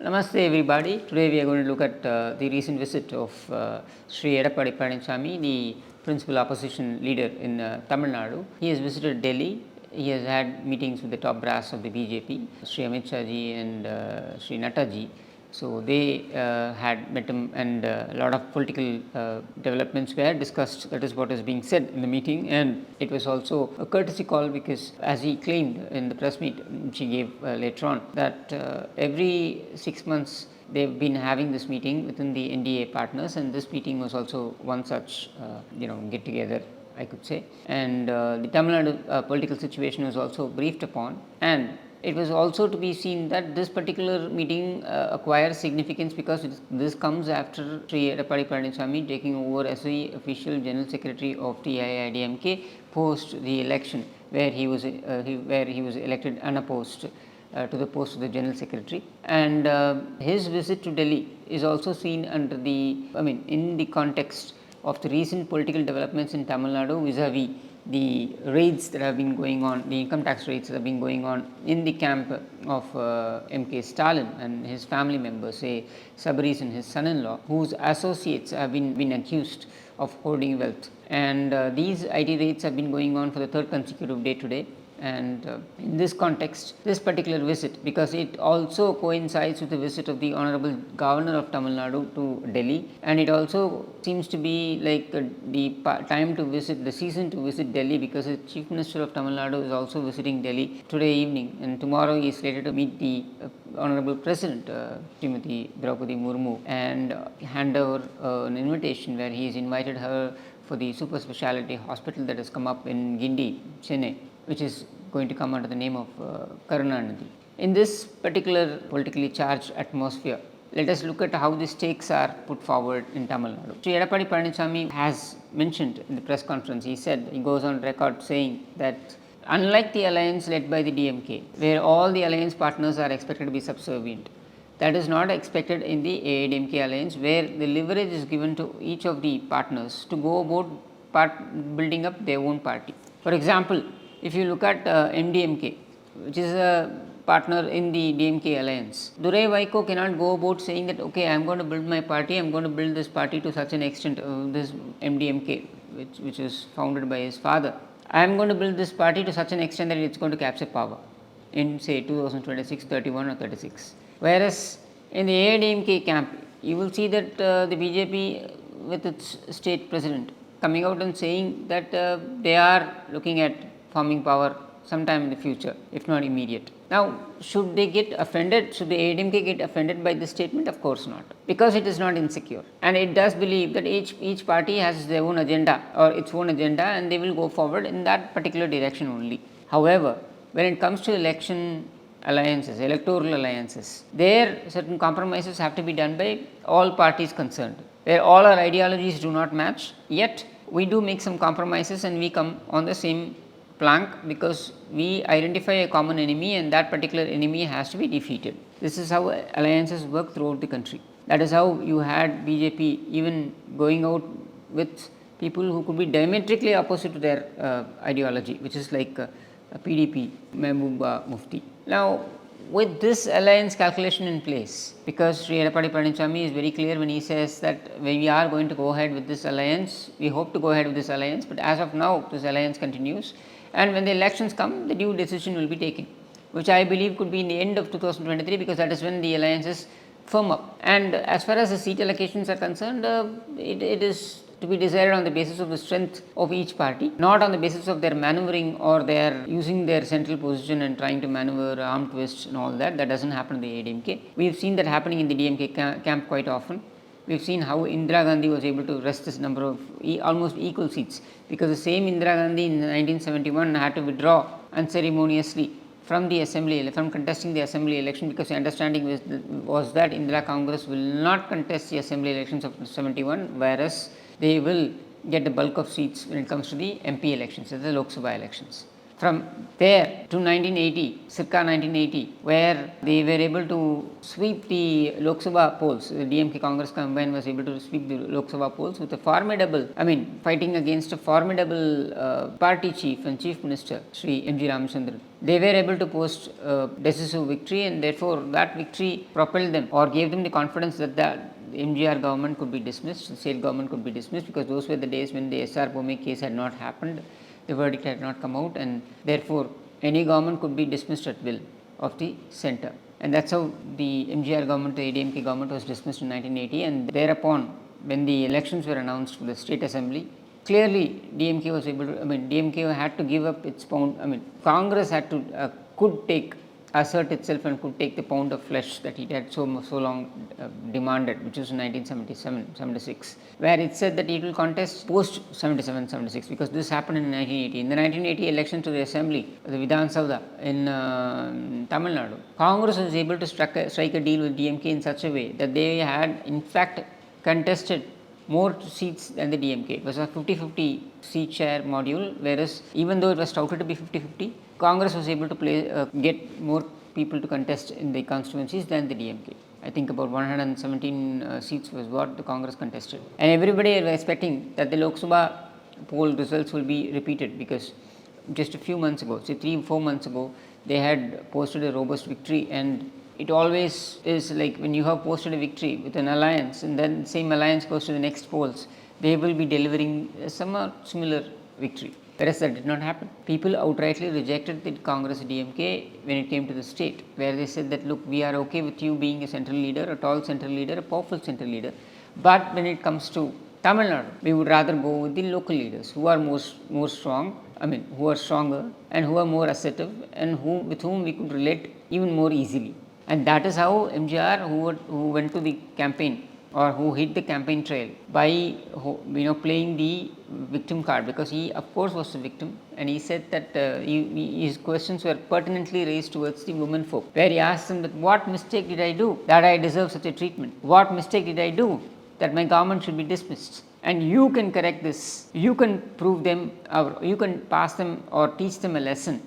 Namaste everybody. Today we are going to look at the recent visit of Sri Aiadmk, the principal opposition leader in Tamil Nadu. He has visited Delhi. He has had meetings with the top brass of the BJP, Sri Amit Shah ji and Sri Natta ji. So they had met him, and a lot of political developments were discussed. That is what is being said in the meeting, and it was also a courtesy call because, as he claimed in the press meet which he gave later on, that every 6 months they've been having this meeting within the NDA partners, and this meeting was also one such get together, I could say. And the Tamil Nadu political situation was also briefed upon, and it was also to be seen that this particular meeting acquires significance because this comes after Sri Aiadmk taking over as the official General Secretary of the Aiadmk post the election, where he was elected unopposed to the post of the General Secretary. And his visit to Delhi is also seen under in the context of the recent political developments in Tamil Nadu vis-a-vis the raids that have been going on, the income tax raids that have been going on in the camp of MK Stalin and his family members, say Sabris and his son-in-law, whose associates have been accused of hoarding wealth. And these IT raids have been going on for the third consecutive day today. And in this context, this particular visit, because it also coincides with the visit of the Honorable Governor of Tamil Nadu to Delhi, and it also seems to be like the time to visit, the season to visit Delhi, because the Chief Minister of Tamil Nadu is also visiting Delhi today evening, and tomorrow he is slated to meet the Honorable President Srimati Draupadi Murmu and hand over an invitation where he has invited her for the super speciality hospital that has come up in Guindy, Chennai, which is going to come under the name of Karunanidhi. In this particular politically charged atmosphere, let us look at how the stakes are put forward in Tamil Nadu. Sri Aiadmk has mentioned in the press conference, he goes on record saying that unlike the alliance led by the DMK, where all the alliance partners are expected to be subservient, that is not expected in the Aiadmk alliance, where the leverage is given to each of the partners to go about building up their own party. For example, if you look at MDMK, which is a partner in the DMK alliance, Durai Vaiko cannot go about saying that, okay, I am going to build my party, I am going to build this party to such an extent, this MDMK, which is founded by his father, I am going to build this party to such an extent that it is going to capture power in, say, 2026, 31 or 36. Whereas in the Aiadmk camp, you will see that the BJP with its state president coming out and saying that they are looking at forming power sometime in the future, if not immediate. Now, should they get offended? Should the Aiadmk get offended by this statement? Of course not, because it is not insecure, and it does believe that each party has their own agenda or its own agenda, and they will go forward in that particular direction only. However, when it comes to election alliances, electoral alliances, there certain compromises have to be done by all parties concerned, where all our ideologies do not match, yet we do make some compromises and we come on the same plank because we identify a common enemy, and that particular enemy has to be defeated. This is how alliances work throughout the country. That is how you had BJP even going out with people who could be diametrically opposite to their ideology, which is like PDP, Mehbooba Mufti. Now, with this alliance calculation in place, because Sri Aiadmk is very clear when he says that we are going to go ahead with this alliance, we hope to go ahead with this alliance, but as of now this alliance continues, and when the elections come, the due decision will be taken, which I believe could be in the end of 2023, because that is when the alliances firm up. And as far as the seat allocations are concerned, it is to be decided on the basis of the strength of each party, not on the basis of their maneuvering or their using their central position and trying to maneuver arm twists and all that. That doesn't happen in the Aiadmk. We have seen that happening in the DMK camp quite often. We have seen how Indira Gandhi was able to wrest this number of almost equal seats, because the same Indira Gandhi in 1971 had to withdraw unceremoniously from the assembly, from contesting the assembly election, because the understanding was that Indira Congress will not contest the assembly elections of 71, whereas they will get the bulk of seats when it comes to the MP elections, the Lok Sabha elections. From there to 1980, circa 1980, where they were able to sweep the Lok Sabha polls. The DMK Congress combined was able to sweep the Lok Sabha polls with a formidable, fighting against a formidable party chief and chief minister, Sri M.G. Ramachandran. They were able to post a decisive victory, and therefore that victory propelled them or gave them the confidence that the MGR government could be dismissed, the state government could be dismissed, because those were the days when the SR Bhumi case had not happened, the verdict had not come out, and therefore any government could be dismissed at will of the centre. And that's how the MGR government, the ADMK government, was dismissed in 1980. And thereupon, when the elections were announced for the state assembly, clearly DMK was able to, DMK had to give up its pound, Congress had to, could take, assert itself and could take the pound of flesh that it had so long demanded, which was in 1977-76, where it said that it will contest post 77-76, because this happened in 1980. In the 1980 election to the assembly, the Vidhan Sabha in Tamil Nadu, Congress was able to strike a deal with DMK in such a way that they had in fact contested more seats than the DMK. It was a 50-50 seat share module, whereas even though it was touted to be 50-50, Congress was able to get more people to contest in the constituencies than the DMK. I think about 117 seats was what the Congress contested. And everybody was expecting that the Lok Sabha poll results will be repeated, because just a few months ago, say 3-4 months ago, they had posted a robust victory. And it always is like when you have posted a victory with an alliance and then same alliance goes to the next polls, they will be delivering a somewhat similar victory. Whereas that did not happen. People outrightly rejected the Congress DMK when it came to the state, where they said that, look, we are okay with you being a central leader, a tall central leader, a powerful central leader, but when it comes to Tamil Nadu, we would rather go with the local leaders who are more strong, who are stronger and who are more assertive and with whom we could relate even more easily. And that is how MGR, who went to the campaign or who hit the campaign trail by playing the victim card, because he of course was the victim, and he said that his questions were pertinently raised towards the women folk, where he asked them that what mistake did I do that I deserve such a treatment? What mistake did I do that my government should be dismissed? And you can correct this, you can prove them, or you can pass them or teach them a lesson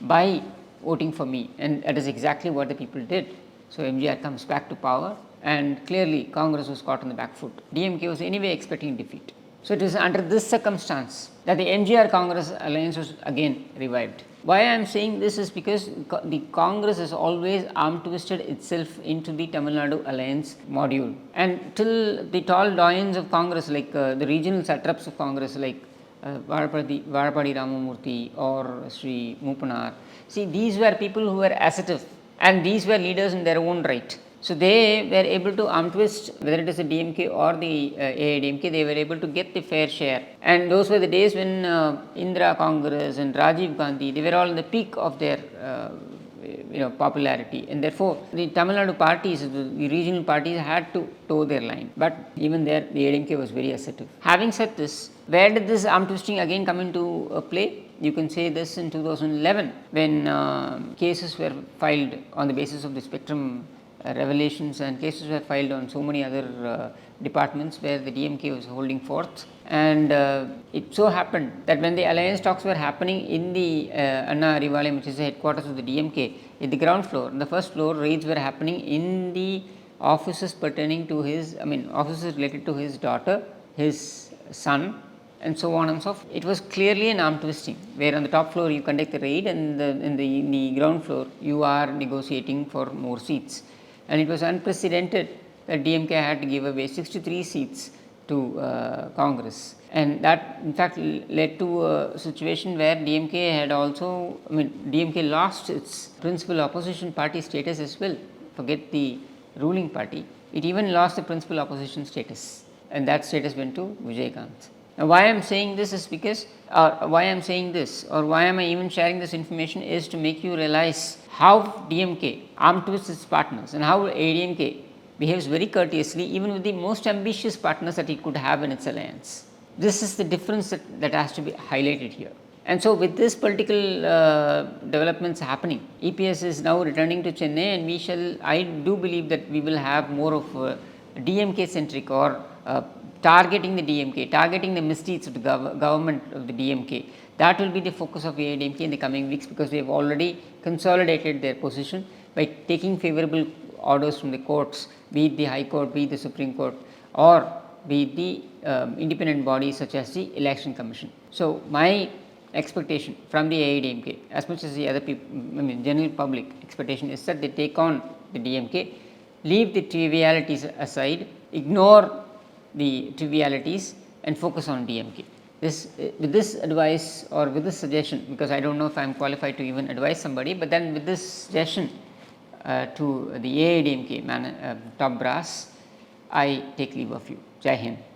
by voting for me. And that is exactly what the people did. So MGR comes back to power, and clearly Congress was caught on the back foot. DMK was anyway expecting defeat. So it is under this circumstance that the MGR Congress alliance was again revived. Why I am saying this is because the Congress has always arm twisted itself into the Tamil Nadu alliance module, and till the tall doyens of Congress, like the regional satraps of Congress, like Varapadi Ramamurthy or Sri Mupanar. See, these were people who were assertive, and these were leaders in their own right. So they were able to arm twist, whether it is the DMK or the AIDMK, they were able to get the fair share. And those were the days when Indira Congress and Rajiv Gandhi, they were all in the peak of their popularity, and therefore the Tamil Nadu parties, the regional parties, had to toe their line. But even there, the AIDMK was very assertive. Having said this, where did this arm twisting again come into play? You can say this in 2011, when cases were filed on the basis of the spectrum revelations, and cases were filed on so many other departments where the DMK was holding forth. And it so happened that when the alliance talks were happening in the Anna Arivalayam, which is the headquarters of the DMK, in the ground floor, on the first floor, raids were happening in the offices pertaining to his, offices related to his daughter, his son, and so on and so forth. It was clearly an arm twisting, where on the top floor you conduct the raid, and in the ground floor you are negotiating for more seats. And it was unprecedented that DMK had to give away 63 seats to Congress, and that in fact led to a situation where DMK had also, DMK lost its principal opposition party status as well. Forget the ruling party, it even lost the principal opposition status, and that status went to Vijaykanth. Now, why I am saying this is because, why I am saying this, or why am I even sharing this information, is to make you realize how DMK arm twists its partners, and how ADMK behaves very courteously even with the most ambitious partners that it could have in its alliance. This is the difference that has to be highlighted here. And so with this political developments happening, EPS is now returning to Chennai, and I do believe that we will have more of DMK centric, or targeting the DMK, targeting the misdeeds of the government of the DMK, That will be the focus of Aiadmk in the coming weeks, because they have already consolidated their position by taking favorable orders from the courts, be it the High Court, be it the Supreme Court, or be it the independent bodies such as the Election Commission. So, my expectation from the Aiadmk, as much as the other people, general public expectation, is that they take on the DMK, leave the trivialities aside, ignore the trivialities and focus on DMK. With this advice or with this suggestion, because I do not know if I am qualified to even advise somebody, but then with this suggestion to the Aiadmk top brass, I take leave of you. Jai Hind.